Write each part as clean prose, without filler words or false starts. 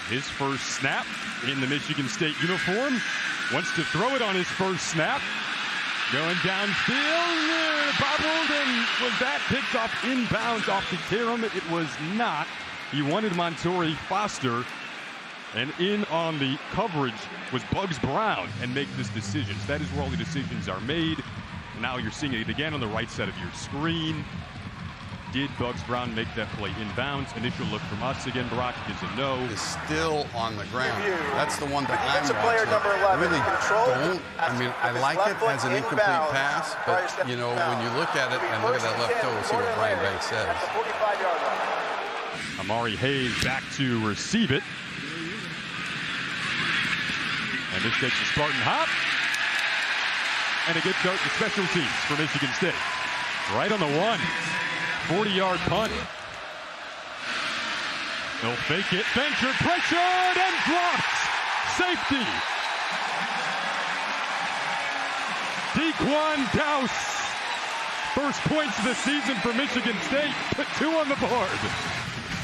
His first snap in the Michigan State uniform. Wants to throw it on his first snap. Going downfield, bobbled, and was that picked off inbounds off the carom? It was not. He wanted Montorie Foster, and in on the coverage was Bugs Brown, and make this decision. So that is where all the decisions are made. Now you're seeing it again on the right side of your screen. Did Bugs Brown make that play inbounds? Initial look from us again, Brock, is a no. Is still on the ground. That's the one that I'm player watching. number 11. Really don't. I mean, I like it as an incomplete pass, but you know, when you look at it and look at that left toe, see what Brian Banks says. Amari Hayes back to receive it. And this takes a Spartan hop. And a good start to special teams for Michigan State. Right on the one. 40-yard punt. They'll fake it. Venture pressured and dropped. Safety. Dequan Dowse. First points of the season for Michigan State. Put 2 on the board.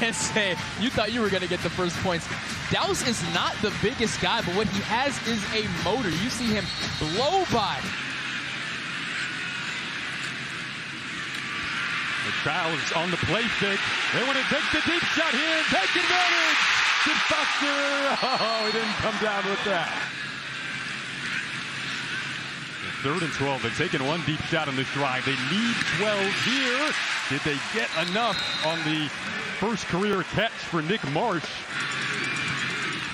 And say, you thought you were going to get the first points. Dowse is not the biggest guy, but what he has is a motor. You see him blow by. The Childs on the play fake. They want to take the deep shot here. Take advantage. Did Foster. Oh, he didn't come down with that. 3rd and 12. They've taken one deep shot on this drive. They need 12 here. Did they get enough on the first career catch for Nick Marsh?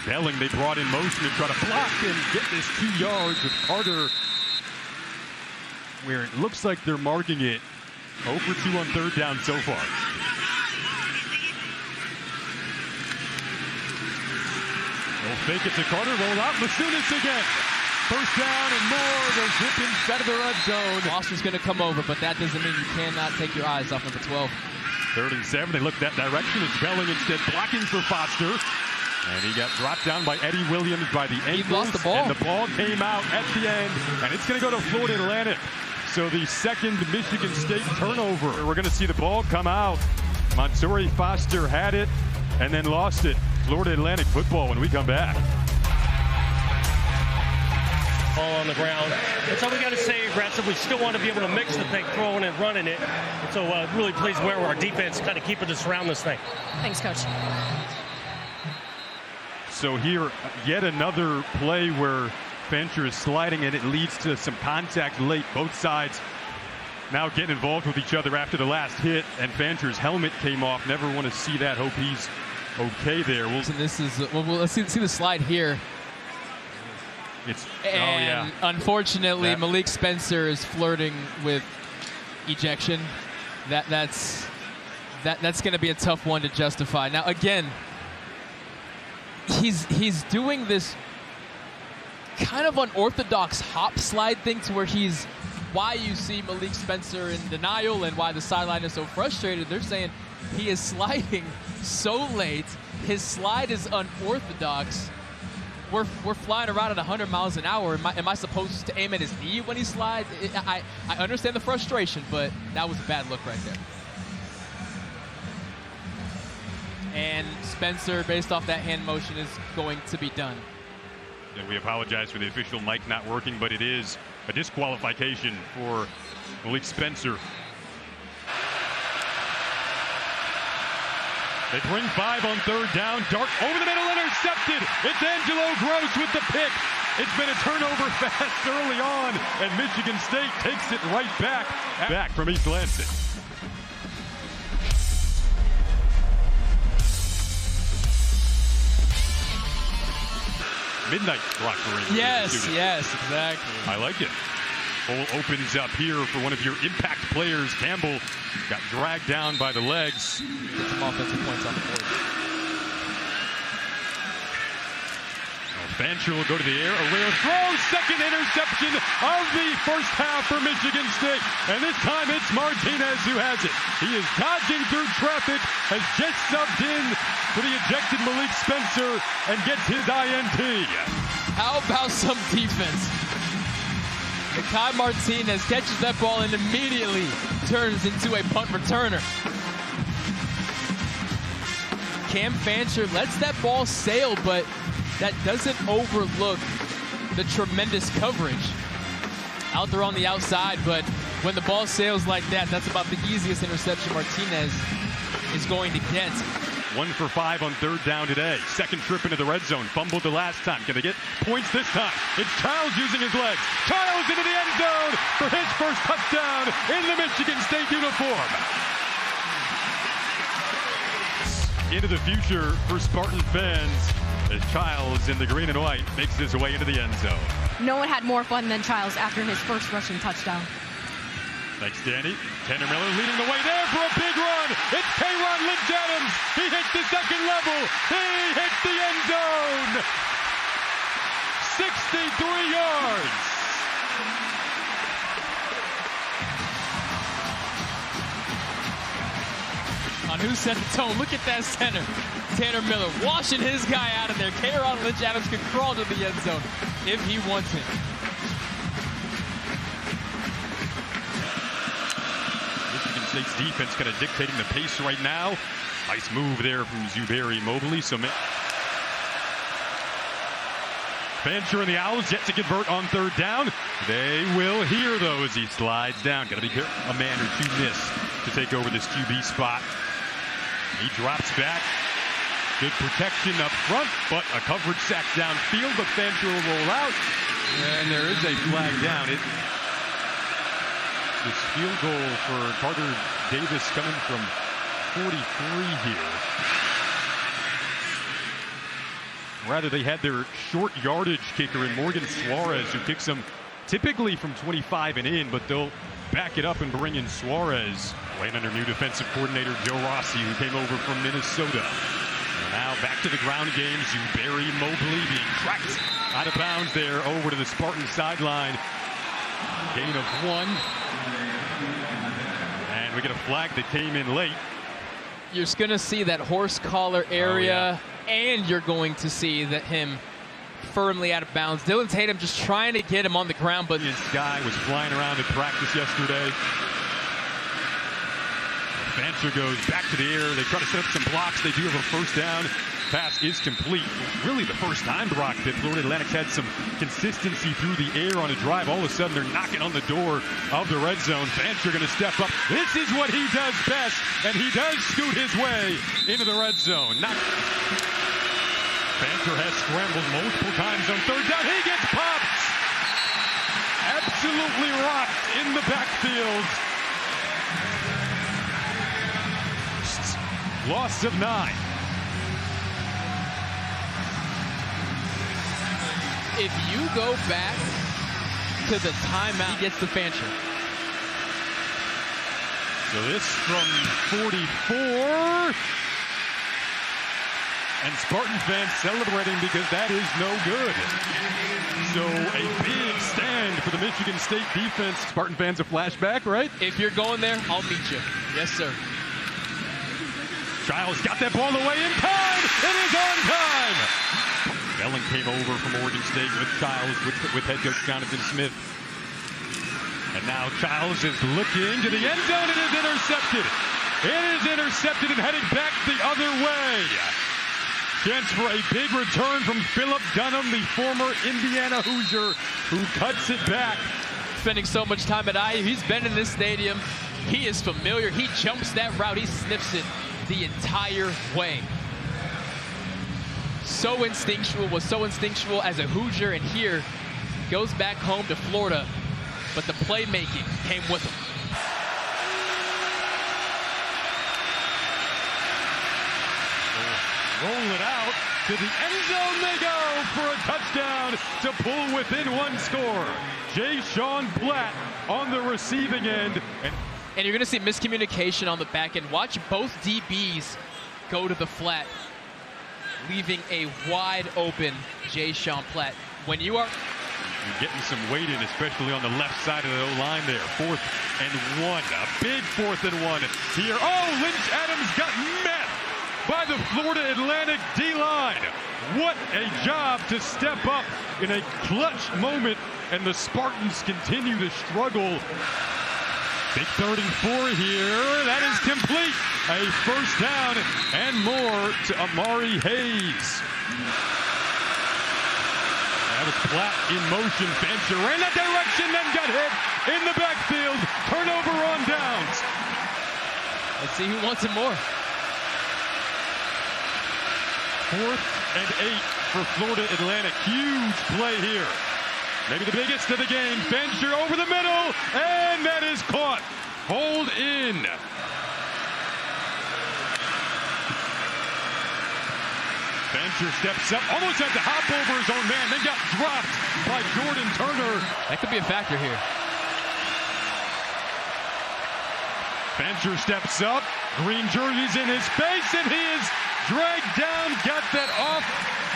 Belling, they brought in motion to try to block and get this 2 yards with Carter, where it looks like they're marking it 0 for 2 on 3rd down so far. They'll fake it to Carter, roll out, Masunis again. First down and more, they'll zip inside of the red zone. Foster's going to come over, but that doesn't mean you cannot take your eyes off number 12. 3rd and 7, they look that direction. It's Belling instead blocking for Foster. And he got dropped down by Eddie Williams by the ankles. He lost the ball. And the ball came out at the end, and it's going to go to Florida Atlantic. So the second Michigan State turnover. We're going to see the ball come out. Montorie Foster had it and then lost it. Florida Atlantic football when we come back. Ball on the ground. And so we got to stay aggressive. We still want to be able to mix the thing, throwing and running it. And so really pleased where our defense kind of keeping us around this thing. Thanks, Coach. So here, yet another play where Fancher is sliding and it leads to some contact late. Both sides now getting involved with each other after the last hit, and Fancher's helmet came off. Never want to see that. Hope he's okay there. And this is, well, let's see the slide here. And unfortunately, Malik Spencer is flirting with ejection. That's going to be a tough one to justify. Now again, he's doing this kind of unorthodox hop slide thing to where he's, why you see Malik Spencer in denial and why the sideline is so frustrated. They're saying he is sliding so late. His slide is unorthodox. We're flying around at 100 miles an hour. Am I supposed to aim at his knee when he slides? I understand the frustration, but that was a bad look right there. And Spencer, based off that hand motion, is going to be done. And we apologize for the official mic not working, but it is a disqualification for Malik Spencer. They bring 5 on 3rd down. Dart over the middle, intercepted. It's Angelo Gross with the pick. It's been a turnover fast early on, and Michigan State takes it right back from East Lansing. Midnight Rock Marine. Yes, exactly. I like it. Hole opens up here for one of your impact players. Campbell got dragged down by the legs. Get some offensive points on the board. Fancher will go to the air. A rare throw. Second interception of the first half for Michigan State. And this time it's Martinez who has it. He is dodging through traffic, has just subbed in for the ejected Malik Spencer and gets his INT. How about some defense? Kai Martinez catches that ball and immediately turns into a punt returner. Cam Fancher lets that ball sail, but that doesn't overlook the tremendous coverage out there on the outside. But when the ball sails like that, that's about the easiest interception Martinez is going to get. 1 for 5 on 3rd down today. Second trip into the red zone. Fumbled the last time. Can they get points this time? It's Childs using his legs. Childs into the end zone for his first touchdown in the Michigan State uniform. Into the future for Spartan fans as Childs in the green and white makes his way into the end zone. No one had more fun than Childs after his first rushing touchdown. Thanks, Danny. Tanner Miller leading the way there for a big run. It's K-Ron Lynch-Adams. He hits the second level. He hits the end zone. 63 yards. On who set the tone? Look at that center. Tanner Miller washing his guy out of there. K-Ron Lynch-Adams can crawl to the end zone if he wants it. Michigan State's defense kind of dictating the pace right now. Nice move there from Zuberi Mobley. So Fancher and the Owls yet to convert on 3rd down. They will hear though as he slides down. Got to be careful. A man or two missed to take over this QB spot. He drops back. Good protection up front, but a coverage sack downfield, but Fancher will roll out. And there is a flag down. This field goal for Carter Davis coming from 43 here. Rather, they had their short yardage kicker in Morgan Suarez, who kicks them typically from 25 and in, but they'll back it up and bring in Suarez. Playing under new defensive coordinator Joe Rossi, who came over from Minnesota. And now back to the ground game. Zuberi Mobley being tracked out of bounds there over to the Spartan sideline. Gain of 1. And we get a flag that came in late. You're going to see that horse collar area, and you're going to see that him firmly out of bounds. Dylan Tatum just trying to get him on the ground, but his guy was flying around in practice yesterday. Fancher goes back to the air. They try to set up some blocks. They do have a first down. Pass is complete. Really the first time, Brock, that Florida Atlantic's had some consistency through the air on a drive. All of a sudden, they're knocking on the door of the red zone. Fancher going to step up. This is what he does best, and he does scoot his way into the red zone. Fancher has scrambled multiple times on 3rd down. He gets popped. Absolutely rocked in the backfield. Loss of 9. If you go back to the timeout, he gets the Fancher. So this from 44. And Spartan fans celebrating because that is no good. So a big stand for the Michigan State defense. Spartan fans a flashback, right? If you're going there, I'll meet you. Yes, sir. Childs got that ball away in time. It is on time. Ellen came over from Oregon State with Childs, with head coach Jonathan Smith. And now Childs is looking to the end zone. It is intercepted. It is intercepted and headed back the other way. Chance for a big return from Philip Dunham, the former Indiana Hoosier, who cuts it back. Spending so much time at IU, he's been in this stadium. He is familiar. He jumps that route. He sniffs it the entire way. So instinctual, was so instinctual as a Hoosier, and here goes back home to Florida, but the playmaking came with him. Roll it out to the end zone they go for a touchdown to pull within 1 score. Jay-Sean Klatt on the receiving end. And you're going to see miscommunication on the back end. Watch both DBs go to the flat, leaving a wide open Jay-Sean Klatt. When you are getting some weight in, especially on the left side of the O-line there. 4th and 1. A big 4th and 1 here. Oh, Lynch-Adams got met by the Florida Atlantic D-line. What a job to step up in a clutch moment, and the Spartans continue to struggle. Big 3rd and 4 here. That is complete. A first down and more to Amari Hayes. That was Klatt in motion. Fancher ran that direction, then got hit in the backfield. Turnover on downs. Let's see who wants it more. 4th and 8 for Florida Atlantic. Huge play here. Maybe the biggest of the game. Fancher over the middle, and that is caught. Hold in. Fancher steps up, almost had to hop over his own man, then got dropped by Jordan Turner. That could be a factor here. Fancher steps up, green jersey's in his face, and he is dragged down, got that off.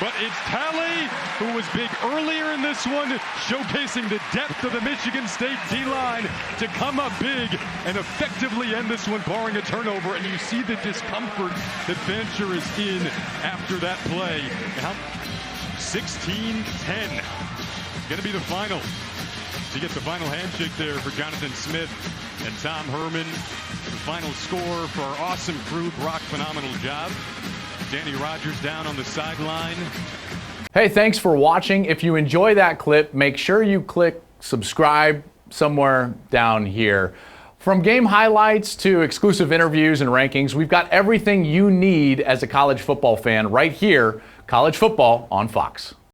But it's Talley, who was big earlier in this one, showcasing the depth of the Michigan State D-line to come up big and effectively end this one, barring a turnover. And you see the discomfort that Fancher is in after that play. Now, 16-10. Going to be the final. To get the final handshake there for Jonathan Smith and Tom Herman. The final score for our awesome crew. Brock, phenomenal job. Danny Rogers down on the sideline. Hey, thanks for watching. If you enjoy that clip, make sure you click subscribe somewhere down here. From game highlights to exclusive interviews and rankings, we've got everything you need as a college football fan right here. College football on Fox.